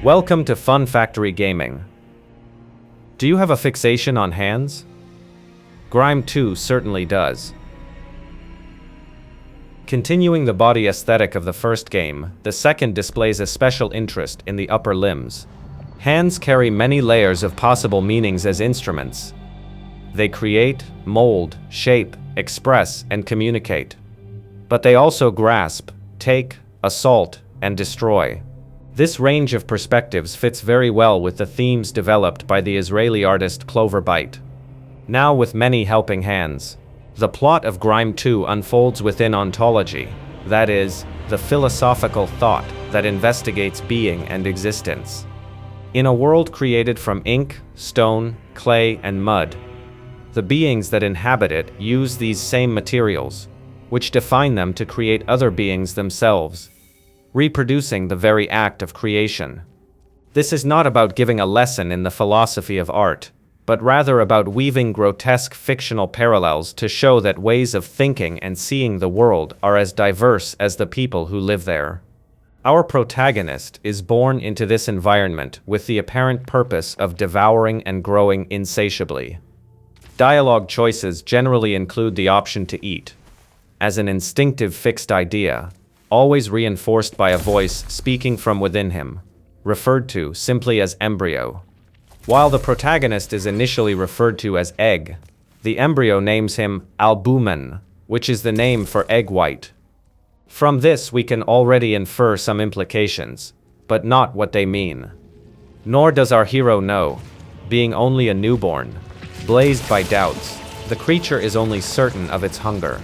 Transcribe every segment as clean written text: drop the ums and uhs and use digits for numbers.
Welcome to Fun Factory Gaming. Do you have a fixation on hands? Grime 2 certainly does. Continuing the body aesthetic of the first game, the second displays a special interest in the upper limbs. Hands carry many layers of possible meanings as instruments. They create, mold, shape, express, and communicate. But they also grasp, take, assault, and destroy. This range of perspectives fits very well with the themes developed by the Israeli artist Clover Byte. Now with many helping hands. The plot of Grime 2 unfolds within ontology, that is, the philosophical thought that investigates being and existence. In a world created from ink, stone, clay, and mud, the beings that inhabit it use these same materials, which define them to create other beings themselves, reproducing the very act of creation. This is not about giving a lesson in the philosophy of art, but rather about weaving grotesque fictional parallels to show that ways of thinking and seeing the world are as diverse as the people who live there. Our protagonist is born into this environment with the apparent purpose of devouring and growing insatiably. Dialogue choices generally include the option to eat, as an instinctive fixed idea, always reinforced by a voice speaking from within him, referred to simply as embryo. While the protagonist is initially referred to as Egg, the embryo names him Albumen, which is the name for egg white. From this we can already infer some implications, but not what they mean. Nor does our hero know, being only a newborn, blazed by doubts, the creature is only certain of its hunger.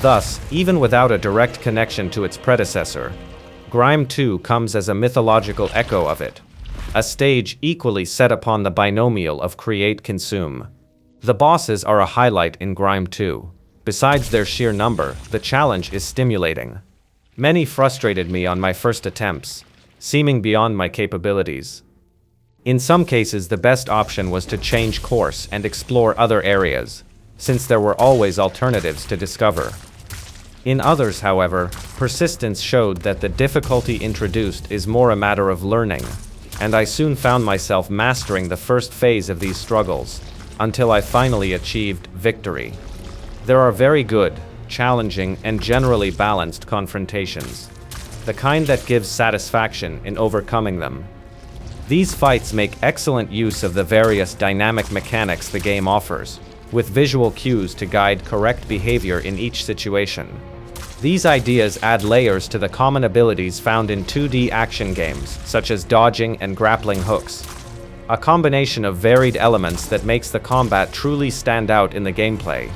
Thus, even without a direct connection to its predecessor, Grime 2 comes as a mythological echo of it, a stage equally set upon the binomial of create-consume. The bosses are a highlight in Grime 2. Besides their sheer number, the challenge is stimulating. Many frustrated me on my first attempts, seeming beyond my capabilities. In some cases, the best option was to change course and explore other areas, since there were always alternatives to discover. In others, however, persistence showed that the difficulty introduced is more a matter of learning, and I soon found myself mastering the first phase of these struggles, until I finally achieved victory. There are very good, challenging, and generally balanced confrontations, the kind that gives satisfaction in overcoming them. These fights make excellent use of the various dynamic mechanics the game offers, with visual cues to guide correct behavior in each situation. These ideas add layers to the common abilities found in 2D action games, such as dodging and grappling hooks. A combination of varied elements that makes the combat truly stand out in the gameplay.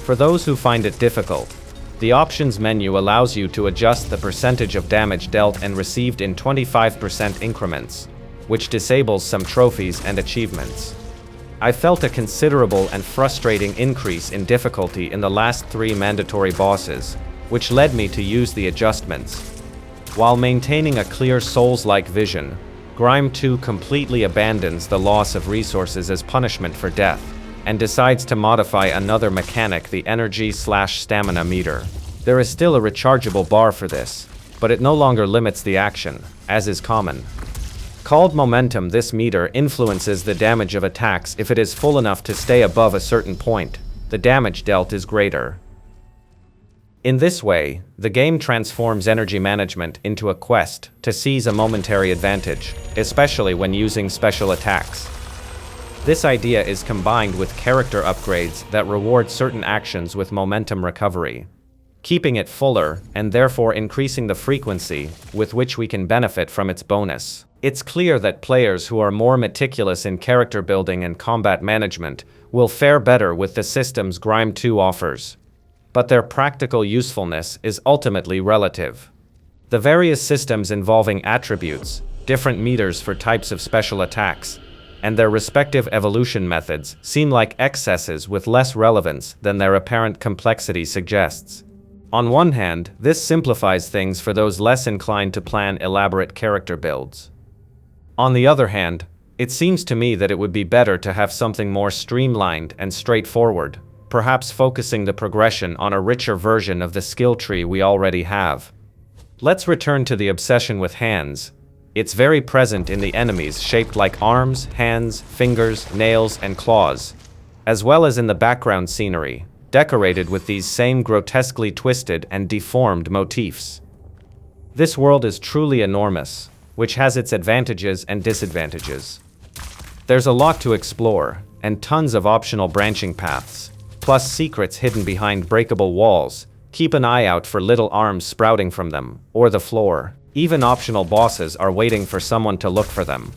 For those who find it difficult, the options menu allows you to adjust the percentage of damage dealt and received in 25% increments, which disables some trophies and achievements. I felt a considerable and frustrating increase in difficulty in the last 3 mandatory bosses, which led me to use the adjustments. While maintaining a clear Souls-like vision, Grime 2 completely abandons the loss of resources as punishment for death, and decides to modify another mechanic, the energy/stamina meter. There is still a rechargeable bar for this, but it no longer limits the action, as is common. Called momentum, this meter influences the damage of attacks. If it is full enough to stay above a certain point, the damage dealt is greater. In this way, the game transforms energy management into a quest to seize a momentary advantage, especially when using special attacks. This idea is combined with character upgrades that reward certain actions with momentum recovery, keeping it fuller and therefore increasing the frequency with which we can benefit from its bonus. It's clear that players who are more meticulous in character building and combat management will fare better with the systems Grime 2 offers. But their practical usefulness is ultimately relative. The various systems involving attributes, different meters for types of special attacks, and their respective evolution methods seem like excesses with less relevance than their apparent complexity suggests. On one hand, this simplifies things for those less inclined to plan elaborate character builds. On the other hand, it seems to me that it would be better to have something more streamlined and straightforward, perhaps focusing the progression on a richer version of the skill tree we already have. Let's return to the obsession with hands, It's very present in the enemies shaped like arms, hands, fingers, nails, and claws, as well as in the background scenery, decorated with these same grotesquely twisted and deformed motifs. This world is truly enormous, which has its advantages and disadvantages. There's a lot to explore, and tons of optional branching paths, plus secrets hidden behind breakable walls. Keep an eye out for little arms sprouting from them, or the floor. Even optional bosses are waiting for someone to look for them.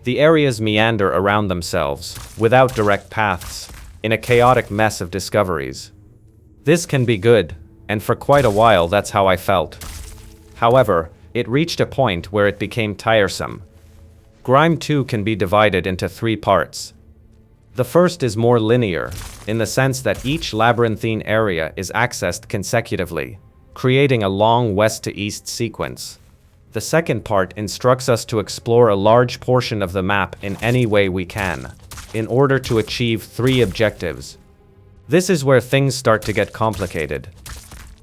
The areas meander around themselves, without direct paths, in a chaotic mess of discoveries. This can be good, and for quite a while that's how I felt. However, it reached a point where it became tiresome. Grime 2 can be divided into 3 parts. The first is more linear, in the sense that each labyrinthine area is accessed consecutively, creating a long west-to-east sequence. The second part instructs us to explore a large portion of the map in any way we can, in order to achieve 3 objectives. This is where things start to get complicated.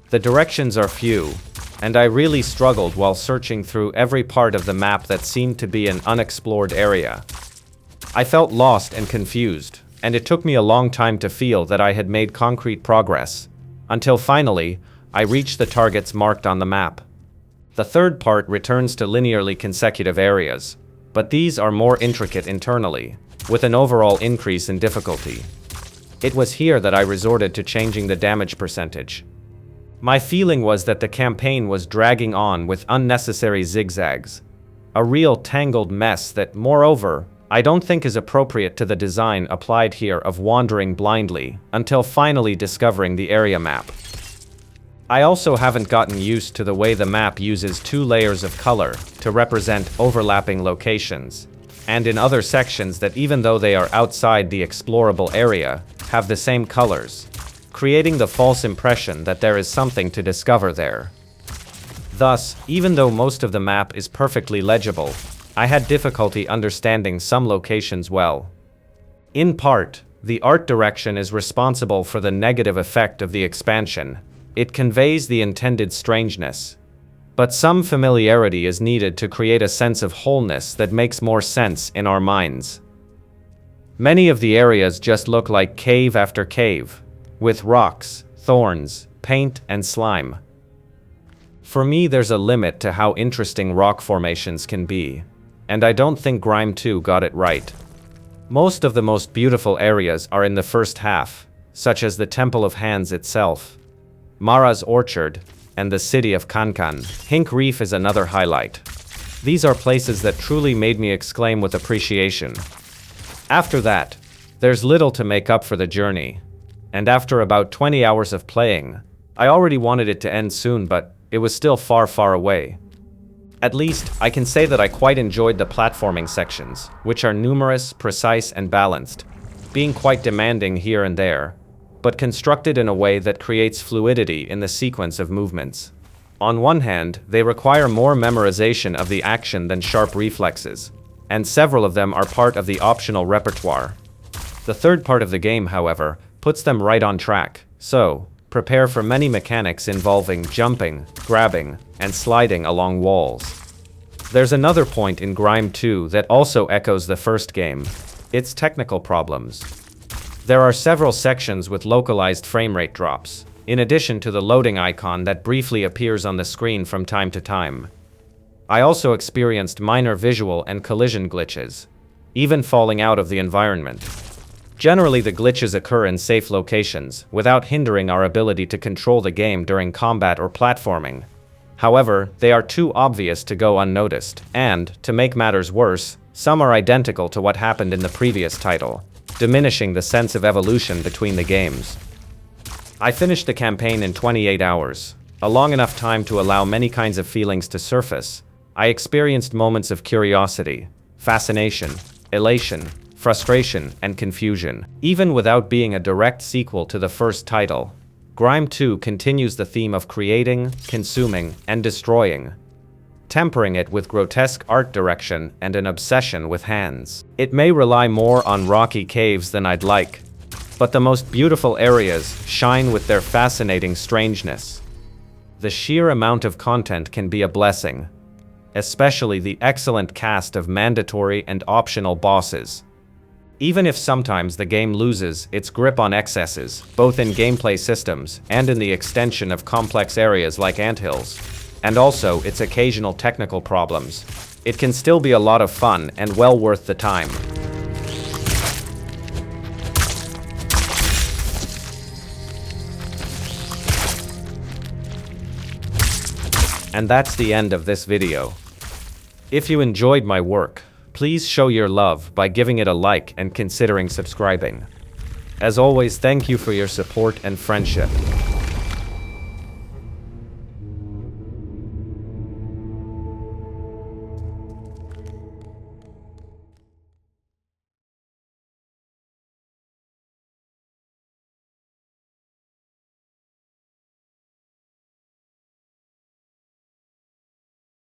The directions are few, and I really struggled while searching through every part of the map that seemed to be an unexplored area. I felt lost and confused, and it took me a long time to feel that I had made concrete progress, until finally, I reached the targets marked on the map. The third part returns to linearly consecutive areas, but these are more intricate internally, with an overall increase in difficulty. It was here that I resorted to changing the damage percentage. My feeling was that the campaign was dragging on with unnecessary zigzags, a real tangled mess that, moreover, I don't think is appropriate to the design applied here of wandering blindly until finally discovering the area map. I also haven't gotten used to the way the map uses 2 layers of color to represent overlapping locations, and in other sections that, even though they are outside the explorable area, have the same colors, creating the false impression that there is something to discover there. Thus, even though most of the map is perfectly legible, I had difficulty understanding some locations well. In part, the art direction is responsible for the negative effect of the expansion. It conveys the intended strangeness. But some familiarity is needed to create a sense of wholeness that makes more sense in our minds. Many of the areas just look like cave after cave, with rocks, thorns, paint, and slime. For me, there's a limit to how interesting rock formations can be, and I don't think Grime 2 got it right. Most of the most beautiful areas are in the first half, such as the Temple of Hands itself, Mara's Orchard, and the city of Kankan. Hink Reef is another highlight. These are places that truly made me exclaim with appreciation. After that, there's little to make up for the journey, and after about 20 hours of playing, I already wanted it to end soon, but it was still far, far away. At least, I can say that I quite enjoyed the platforming sections, which are numerous, precise, and balanced, being quite demanding here and there, but constructed in a way that creates fluidity in the sequence of movements. On one hand, they require more memorization of the action than sharp reflexes, and several of them are part of the optional repertoire. The third part of the game, however, puts them right on track, so prepare for many mechanics involving jumping, grabbing, and sliding along walls. There's another point in Grime 2 that also echoes the first game: its technical problems. There are several sections with localized framerate drops, in addition to the loading icon that briefly appears on the screen from time to time. I also experienced minor visual and collision glitches, even falling out of the environment. Generally, the glitches occur in safe locations, without hindering our ability to control the game during combat or platforming. However, they are too obvious to go unnoticed, and, to make matters worse, some are identical to what happened in the previous title, diminishing the sense of evolution between the games. I finished the campaign in 28 hours, a long enough time to allow many kinds of feelings to surface. I experienced moments of curiosity, fascination, elation, frustration, and confusion. Even without being a direct sequel to the first title, Grime 2 continues the theme of creating, consuming, and destroying, tempering it with grotesque art direction and an obsession with hands. It may rely more on rocky caves than I'd like, but the most beautiful areas shine with their fascinating strangeness. The sheer amount of content can be a blessing. especially the excellent cast of mandatory and optional bosses. Even if sometimes the game loses its grip on excesses, both in gameplay systems and in the extension of complex areas like anthills, and also its occasional technical problems, it can still be a lot of fun and well worth the time. And that's the end of this video. If you enjoyed my work, please show your love by giving it a like and considering subscribing. As always, thank you for your support and friendship.